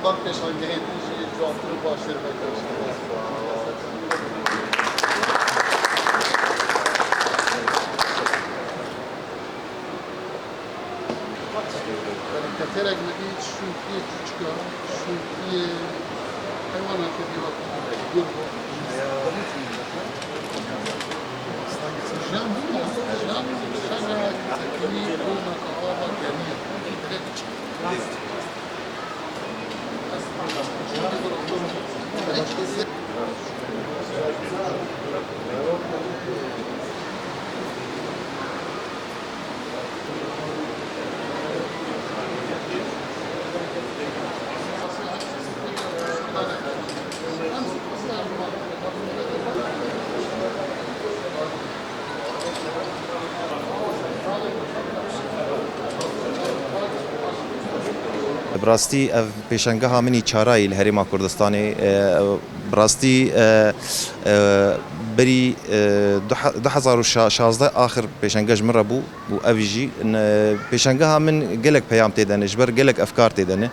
Bak peşangehen işi çoğaltır başları bekliyorsunuz. Katerek mi hiç şu bir küçük şu bir hayvanat bir bakın. Gurbo. Jam bu mu? Jam şana tekniği olma kahava geliyor. براستی پیشنگاه همینی چارایی الهرم کردستانی براستی بری 2016 آخر پیشنگاج مرة بو أفيجي پیشنگاه من جلك پیام تدانه جبر جلك أفكار تدانه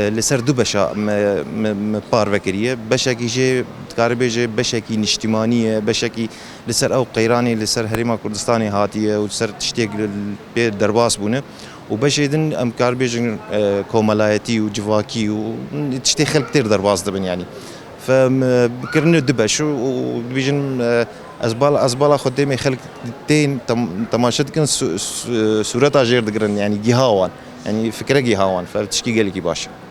لسر دو بشا مبار وكريه بشكي جي تقاربي بشكي اجتماعية بشكي لسر أو قيراني لسر هريما كردستاني هاتية ولسر تشتيق درباس بونه وبشيدن ام كاربيجن كومالايتي وجواكي وتشتي خلق كتير درباس دبن يعني فبكرنا دبش وبيجن ازبالا خدامي خلق تين تماشت كن صورتها غير دقرن يعني جهاوان يعني فكره جهاوان فبتشكي قالك باش